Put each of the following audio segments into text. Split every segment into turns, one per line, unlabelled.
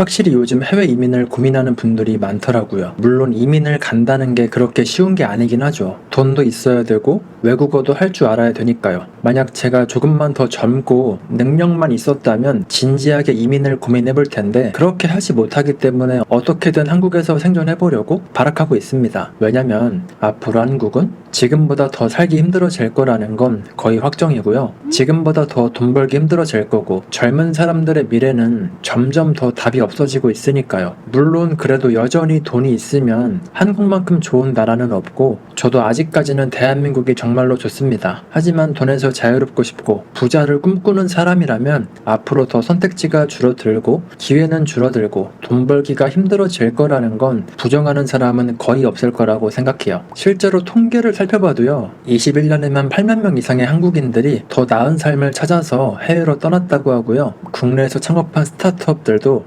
확실히 요즘 해외 이민을 고민하는 분들이 많더라고요. 물론 이민을 간다는 게 그렇게 쉬운 게 아니긴 하죠. 돈도 있어야 되고 외국어도 할 줄 알아야 되니까요. 만약 제가 조금만 더 젊고 능력만 있었다면 진지하게 이민을 고민해 볼 텐데 그렇게 하지 못하기 때문에 어떻게든 한국에서 생존해 보려고 발악하고 있습니다. 왜냐면 앞으로 한국은 지금보다 더 살기 힘들어질 거라는 건 거의 확정이고요. 지금보다 더 돈 벌기 힘들어질 거고 젊은 사람들의 미래는 점점 더 답이 없어지고 있으니까요. 물론 그래도 여전히 돈이 있으면 한국만큼 좋은 나라는 없고 저도 아직까지는 대한민국이 정말로 좋습니다. 하지만 돈에서 자유롭고 싶고 부자를 꿈꾸는 사람이라면 앞으로 더 선택지가 줄어들고 기회는 줄어들고 돈 벌기가 힘들어질 거라는 건 부정하는 사람은 거의 없을 거라고 생각해요. 실제로 통계를 살펴봐도요. 21년에만 8만 명 이상의 한국인들이 더 나은 삶을 찾아서 해외로 떠났다고 하고요. 국내에서 창업한 스타트업들도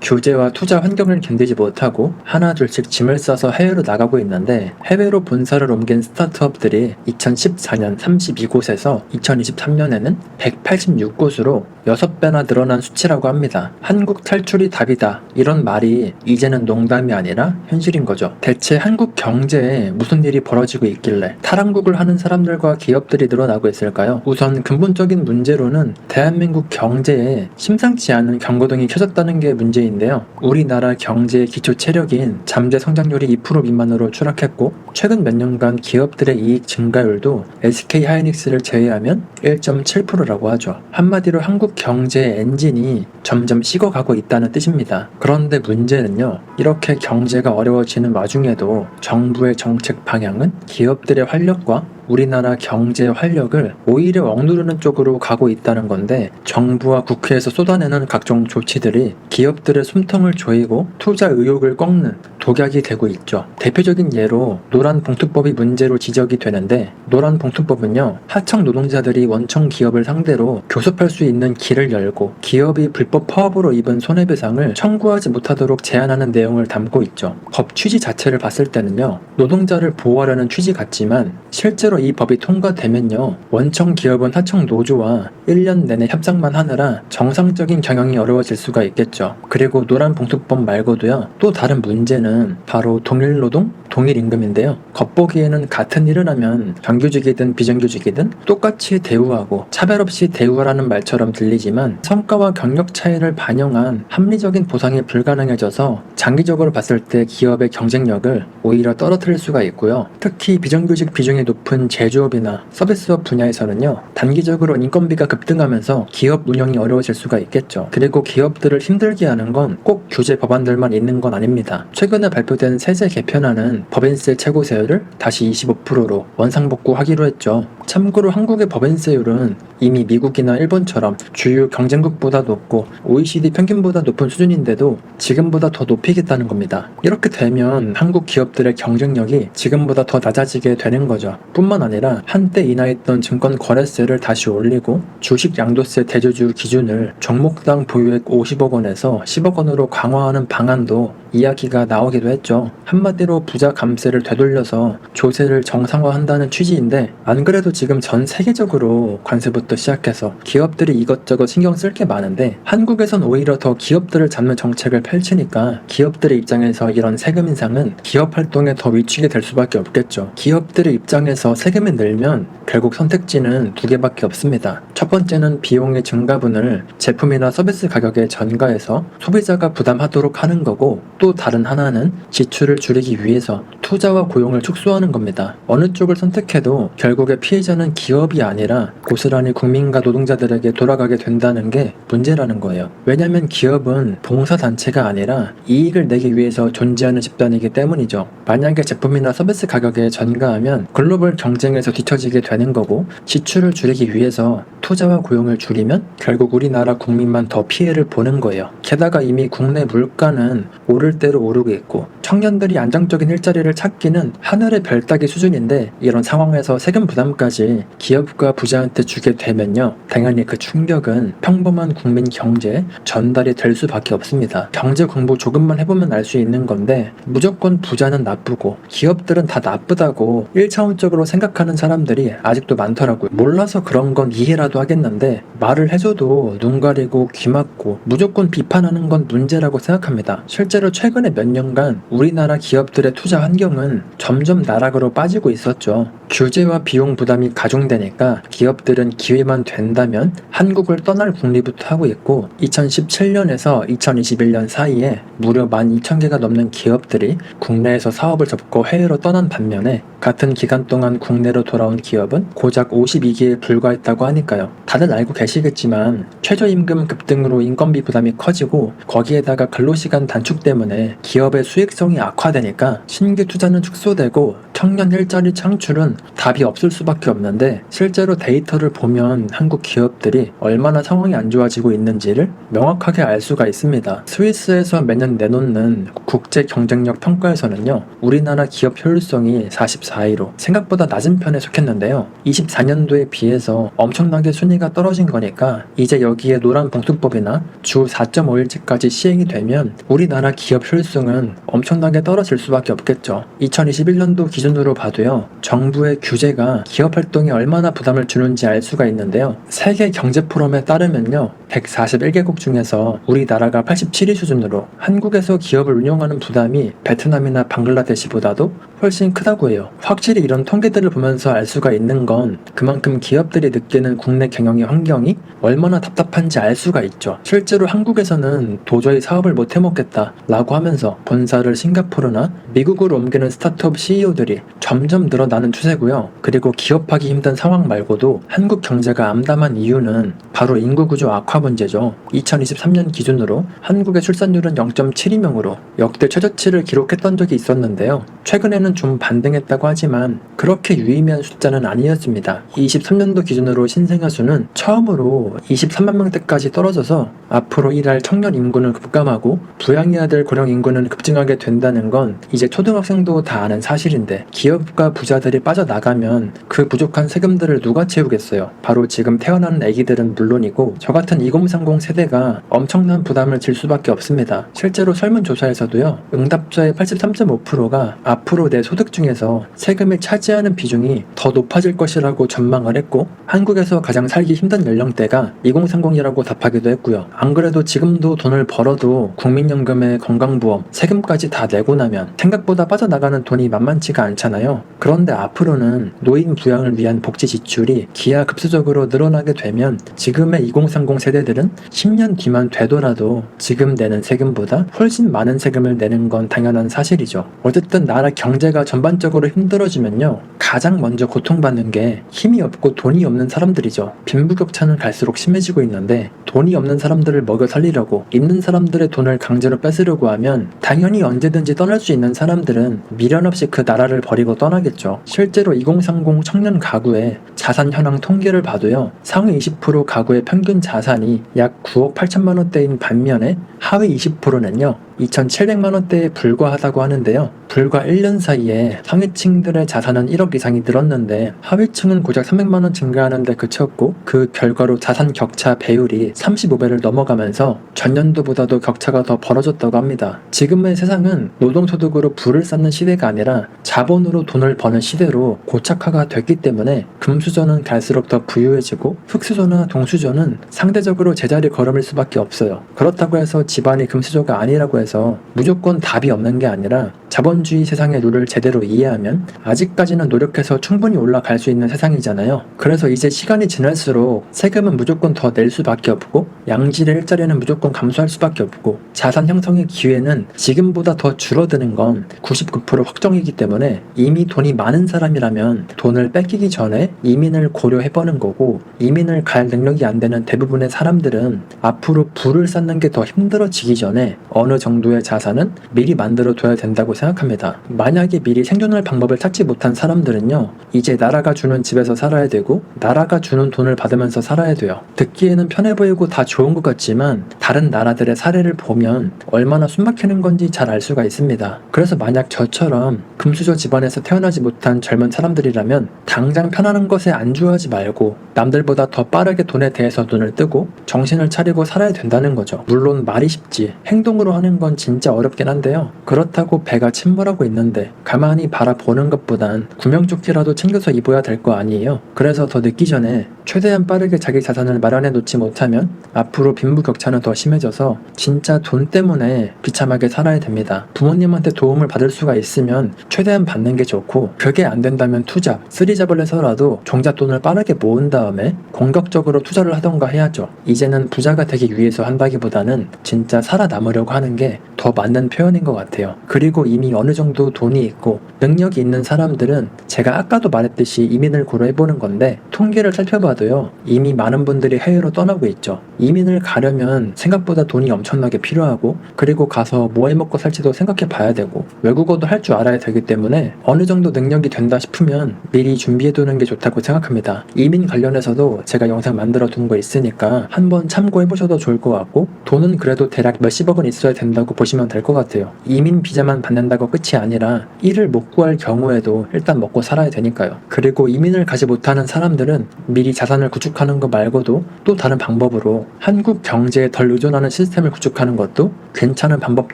규제와 투자 환경을 견디지 못하고 하나둘씩 짐을 싸서 해외로 나가고 있는데 해외로 본사를 옮긴 스타트업들이 2014년 32곳에서 2023년에는 186곳으로 6배나 늘어난 수치라고 합니다. 한국 탈출이 답이다. 이런 말이 이제는 농담이 아니라 현실인 거죠. 대체 한국 경제에 무슨 일이 벌어지고 있길래 탈한국을 하는 사람들과 기업들이 늘어나고 있을까요? 우선 근본적인 문제로는 대한민국 경제에 심상치 않은 경고등이 켜졌다는 게 문제인데요. 우리나라 경제의 기초 체력인 잠재 성장률이 2% 미만으로 추락했고 최근 몇 년간 기업들의 이익 증가율도 SK하이닉스를 제외하면 1.7%라고 하죠. 한마디로 한국 경제의 엔진이 점점 식어가고 있다는 뜻입니다. 그런데 문제는요. 이렇게 경제가 어려워지는 와중에도 정부의 정책 방향은 기업들의 활력과 우리나라 경제의 활력을 오히려 억누르는 쪽으로 가고 있다는 건데 정부와 국회에서 쏟아내는 각종 조치들이 기업들의 숨통을 조이고 투자 의욕을 꺾는 독약이 되고 있죠. 대표적인 예로 노란봉투법이 문제로 지적이 되는데 노란봉투법은요. 하청 노동자들이 원청 기업을 상대로 교섭할 수 있는 길을 열고 기업이 불법 파업으로 입은 손해배상을 청구하지 못하도록 제한하는 내용을 담고 있죠. 법 취지 자체를 봤을 때는요. 노동자를 보호하려는 취지 같지만 실제로 이 법이 통과되면요. 원청 기업은 하청 노조와 1년 내내 협상만 하느라 정상적인 경영이 어려워질 수가 있겠죠. 그리고 노란봉투법 말고도요. 또 다른 문제는 바로 동일노동, 동일임금인데요. 겉보기에는 같은 일을 하면 정규직이든 비정규직이든 똑같이 대우하고 차별 없이 대우하라는 말처럼 들리지만 성과와 경력 차이를 반영한 합리적인 보상이 불가능해져서 장기적으로 봤을 때 기업의 경쟁력을 오히려 떨어뜨릴 수가 있고요. 특히 비정규직 비중이 높은 제조업이나 서비스업 분야에서는요. 단기적으로 인건비가 급등하면서 기업 운영이 어려워질 수가 있겠죠. 그리고 기업들을 힘들게 하는 건 꼭 규제 법안들만 있는 건 아닙니다. 최근에 발표된 세제 개편안은 법인세 최고세율을 다시 25%로 원상복구하기로 했죠. 참고로 한국의 법인세율은 이미 미국이나 일본처럼 주요 경쟁국보다 높고 OECD 평균보다 높은 수준인데도 지금보다 더 높이겠다는 겁니다. 이렇게 되면 한국 기업들의 경쟁력이 지금보다 더 낮아지게 되는 거죠. 뿐만 아니라 한때 인하했던 증권 거래세를 다시 올리고 주식 양도세 대조주 기준을 종목당 보유액 50억 원에서 10억 원으로 강화하는 방안도 이야기가 나오기도 했죠. 한마디로 부자 감세를 되돌려서 조세를 정상화한다는 취지인데 안 그래도 지금 전 세계적으로 관세부터 시작해서 기업들이 이것저것 신경 쓸 게 많은데 한국에선 오히려 더 기업들을 잡는 정책을 펼치니까 기업들의 입장에서 이런 세금 인상은 기업 활동에 더 미치게 될 수밖에 없겠죠. 기업들의 입장에서 세금이 늘면 결국 선택지는 두 개밖에 없습니다. 첫 번째는 비용의 증가분을 제품이나 서비스 가격에 전가해서 소비자가 부담하도록 하는 거고 또 다른 하나는 지출을 줄이기 위해서 투자와 고용을 축소하는 겁니다. 어느 쪽을 선택해도 결국에 피해자는 기업이 아니라 고스란히 국민과 노동자들에게 돌아가게 된다는 게 문제라는 거예요. 왜냐면 기업은 봉사단체가 아니라 이익을 내기 위해서 존재하는 집단이기 때문이죠. 만약에 제품이나 서비스 가격에 전가하면 글로벌 경쟁에서 뒤처지게 되는 거고 지출을 줄이기 위해서 투자와 고용을 줄이면 결국 우리나라 국민만 더 피해를 보는 거예요. 게다가 이미 국내 물가는 오를 대로 오르고 있고 청년들이 안정적인 일자리를 찾기는 하늘의 별 따기 수준인데 이런 상황에서 세금 부담까지 기업과 부자한테 주게 되면요, 당연히 그 충격은 평범한 국민 경제에 전달이 될 수밖에 없습니다. 경제 공부 조금만 해보면 알 수 있는 건데 무조건 부자는 나쁘고 기업들은 다 나쁘다고 1차원적으로 생각하는 사람들이 아직도 많더라고요. 몰라서 그런 건 이해라도 하겠는데 말을 해줘도 눈 가리고 귀 막고 무조건 비판하는 건 문제라고 생각합니다. 실제로 최근에 몇 년간 우리나라 기업들의 투자 환경은 점점 나락으로 빠지고 있었죠. 규제와 비용 부담이 가중되니까 기업들은 기회만 된다면 한국을 떠날 궁리부터 하고 있고 2017년에서 2021년 사이에 무려 12,000개가 넘는 기업들이 국내에서 사업을 접고 해외로 떠난 반면에 같은 기간 동안 국내로 돌아온 기업은 고작 52개에 불과했다고 하니까요. 다들 알고 계시겠지만 최저임금 급등으로 인건비 부담이 커지고 거기에다가 근로시간 단축 때문에 기업의 수익성이 악화되니까 신규 투자는 축소되고 청년 일자리 창출은 답이 없을 수밖에 없는데 실제로 데이터를 보면 한국 기업들이 얼마나 상황이 안 좋아지고 있는지를 명확하게 알 수가 있습니다. 스위스에서 매년 내놓는 국제 경쟁력 평가에서는요, 우리나라 기업 효율성이 44위로 생각보다 낮은 편에 속했는데요. 24년도에 비해서 엄청나게 순위가 떨어진 거니까 이제 여기에 노란 봉투법이나 주 4.5일제까지 시행이 되면 우리나라 기업 효율성은 엄청나게 떨어질 수밖에 없겠죠. 2021년도 기준으로 봐도요, 정부의 규제가 기업 활동에 얼마나 부담을 주는지 알 수가 있는데요. 세계 경제 포럼에 따르면요, 141개국 중에서 우리나라가 87위 수준으로 한국에서 기업을 운영하는 부담이 베트남이나 방글라데시보다도 훨씬 크다고 해요. 확실히 이런 통계들을 보면서 알 수가 있는 건 그만큼 기업들이 느끼는 국내 경영의 환경이 얼마나 답답한지 알 수가 있죠. 실제로 한국에서는 도저히 사업을 못 해먹겠다 라고 하면서 본사를 싱가포르나 미국으로 옮기는 스타트업 CEO들이 점점 늘어나는 추세고요. 그리고 기업하기 힘든 상황 말고도 한국 경제가 암담한 이유는 바로 인구구조 악화 문제죠. 2023년 기준으로 한국의 출산율은 0.72명으로 역대 최저치를 기록했던 적이 있었는데요. 최근에는 좀 반등했다고 하지만 그렇게 유의미한 숫자는 아니었습니다. 23년도 기준으로 신생아 수는 처음으로 23만 명대까지 떨어져서 앞으로 일할 청년 인구는 급감하고 부양해야 될 고령 인구는 급증하게 된다는 건 이제 초등학생도 다 아는 사실인데 기업과 부자들이 빠져나가면 그 부족한 세금들을 누가 채우겠어요. 바로 지금 태어나는 아기들은 물론이고 저 같은 2030 세대가 엄청난 부담을 질 수밖에 없습니다. 실제로 설문조사에서도요, 응답자의 83.5%가 앞으로 내 소득 중에서 세금이 차지하는 비중이 더 높아질 것이라고 전망을 했고 한국에서 가장 살기 힘든 연령대가 2030이라고 답하기도 했고요. 안 그래도 지금도 돈을 벌어도 국민연금에 건강보험, 세금까지 다 내고 나면 생각보다 빠져나가는 돈이 만만치가 않잖아요. 그런데 앞으로는 노인 부양을 위한 복지 지출이 기하급수적으로 늘어나게 되면 지금의 2030 세대들은 10년 뒤만 되더라도 지금 내는 세금보다 훨씬 많은 세금을 내는 건 당연한 사실이죠. 어쨌든 나라 경제가 전반적으로 힘들어지면요, 가장 먼저 고통받는 게 힘이 없고 돈이 없는 사람들이죠. 빈부격차는 갈수록 심해지고 있는데 돈이 없는 사람들을 먹여 살리려고 있는 사람들의 돈을 강제로 뺏으려고 하면 당연히 언제든지 떠날 수 있는 사람들은 미련 없이 그 나라를 버리고 떠나겠죠. 실제로 2030 청년 가구의 자산 현황 통계를 봐도요, 상위 20% 가구의 평균 자산이 약 9억 8천만 원대인 반면에 하위 20%는요 2,700만 원대에 불과하다고 하는데요. 불과 1년 사이에 상위층들의 자산은 1억 이상이 늘었는데 하위층은 고작 300만 원 증가하는데 그쳤고 그 결과로 자산 격차 배율이 35배를 넘어가면서 전년도보다도 격차가 더 벌어졌다고 합니다. 지금의 세상은 노동소득으로 부를 쌓는 시대가 아니라 자본으로 돈을 버는 시대로 고착화가 됐기 때문에 금수저는 갈수록 더 부유해지고 흑수저나 동수저는 상대적으로 제자리 걸음일 수밖에 없어요. 그렇다고 해서 집안이 금수저가 아니라고 해서 무조건 답이 없는 게 아니라 자본주의 세상의 룰을 제대로 이해하면 아직까지는 노력해서 충분히 올라갈 수 있는 세상이잖아요. 그래서 이제 시간이 지날수록 세금은 무조건 더 낼 수밖에 없고 양질의 일자리는 무조건 감소할 수밖에 없고 자산 형성의 기회는 지금보다 더 줄어드는 건 99% 확정이기 때문에 이미 돈이 많은 사람이라면 돈을 뺏기기 전에 이민을 고려해보는 거고 이민을 갈 능력이 안 되는 대부분의 사람들은 앞으로 부를 쌓는 게 더 힘들어지기 전에 어느 정도의 자산은 미리 만들어 둬야 된다고 생각합니다. 만약에 미리 생존할 방법을 찾지 못한 사람들은요, 이제 나라가 주는 집에서 살아야 되고 나라가 주는 돈을 받으면서 살아야 돼요. 듣기에는 편해 보이고 다 좋은 것 같지만 다른 나라들의 사례를 보면 얼마나 숨막히는 건지 잘 알 수가 있습니다. 그래서 만약 저처럼 금수저 집안에서 태어나지 못한 젊은 사람들이라면 당장 편안한 것에 안주하지 말고 남들보다 더 빠르게 돈에 대해서 눈을 뜨고 정신을 차리고 살아야 된다는 거죠. 물론 말이 쉽지 행동으로 하는 건 진짜 어렵긴 한데요. 그렇다고 배가 침몰하고 있는데 가만히 바라보는 것보단 구명조끼라도 챙겨서 입어야 될 거 아니에요. 그래서 더 늦기 전에 최대한 빠르게 자기 자산을 마련해 놓지 못하면 앞으로 빈부격차는 더 심해져서 진짜 돈 때문에 비참하게 살아야 됩니다. 부모님한테 도움을 받을 수가 있으면 최대한 받는 게 좋고, 그게 안 된다면 투자, 쓰리잡을 해서라도 종잣돈을 빠르게 모은 다음에 공격적으로 투자를 하던가 해야죠. 이제는 부자가 되기 위해서 한다기보다는 진짜 살아남으려고 하는 게 더 맞는 표현인 것 같아요. 그리고 이미 어느 정도 돈이 있고 능력이 있는 사람들은 제가 아까도 말했듯이 이민을 고려해보는 건데, 통계를 살펴봐도요, 이미 많은 분들이 해외로 떠나고 있죠. 이민을 가려면 생각보다 돈이 엄청나게 필요하고, 그리고 가서 뭐 해먹고 살지도 생각해 봐야 되고, 외국어도 할 줄 알아야 되기 때문에 어느 정도 능력이 된다 싶으면 미리 준비해두는 게 좋다고 생각합니다. 이민 관련해서도 제가 영상 만들어 둔 거 있으니까 한번 참고해보셔도 좋을 것 같고, 돈은 그래도 대략 몇십억은 있어야 된다고 보시면 될 것 같아요. 이민 비자만 받는다고 끝이 아니라 일을 못 구할 경우에도 일단 먹고 살아야 되니까요. 그리고 이민을 가지 못하는 사람들은 미리 자산을 구축하는 거 말고도 또 다른 방법으로 한국 경제에 덜 의존하는 시스템을 구축하는 것도 괜찮은 방법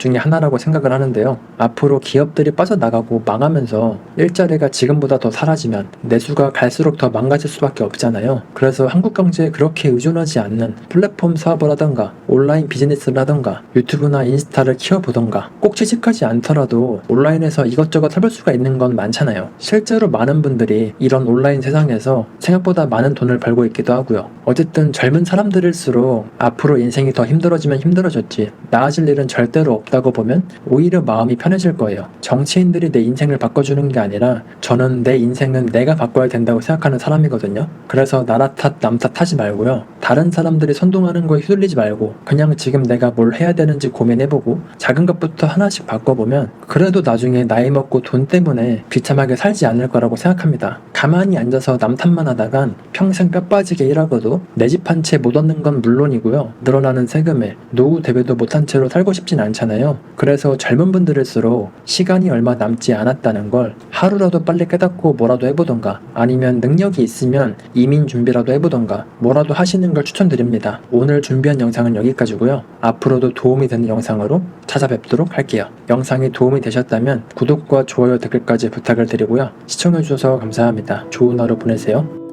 중에 하나라고 생각을 하는데요. 앞으로 기업들이 빠져나가고 망하면서 일자리가 지금보다 더 사라지면 내수가 갈수록 더 망가질 수밖에 없잖아요. 그래서 한국 경제에 그렇게 의존하지 않는 플랫폼 사업을 하던가 온라인 비즈니스를 하던가 유튜브나 인스타를 키워보던가, 꼭 취직하지 않더라도 온라인에서 이것저것 해볼 수가 있는 건 많잖아요. 실제로 많은 분들이 이런 온라인 세상에서 생각보다 많은 돈을 벌고 있기도 하고요. 어쨌든 젊은 사람들일수록 앞으로 인생이 더 힘들어지면 힘들어졌지 나아질 일은 절대로 없다고 보면 오히려 마음이 편해질 거예요. 정치인들이 내 인생을 바꿔주는 게 아니라 저는 내 인생은 내가 바꿔야 된다고 생각하는 사람이거든요. 그래서 나라 탓, 남 탓 하지 말고요. 다른 사람들이 선동하는 거에 휘둘리지 말고 그냥 지금 내가 뭘 해야 되는지 고민해보고 작은 것부터 하나씩 바꿔보면 그래도 나중에 나이 먹고 돈 때문에 비참하게 살지 않을 거라고 생각합니다. 가만히 앉아서 남 탓만 하다간 평생 뼈 빠지게 일하고도 내 집 한 채 못 얻는 건 물론이고요. 늘어나는 세금에 노후 대비도 못한 채로 살고 싶진 않잖아요. 그래서 젊은 분들일수록 시간이 얼마 남지 않았다는 걸 하루라도 빨리 깨닫고 뭐라도 해보던가, 아니면 능력이 있으면 이민 준비라도 해보던가 뭐라도 하시는 걸 추천드립니다. 오늘 준비한 영상은 여기까지고요. 앞으로도 도움이 되는 영상으로 찾아뵙도록 할게요. 영상이 도움이 되셨다면 구독과 좋아요, 댓글까지 부탁을 드리고요. 시청해주셔서 감사합니다. 좋은 하루 보내세요.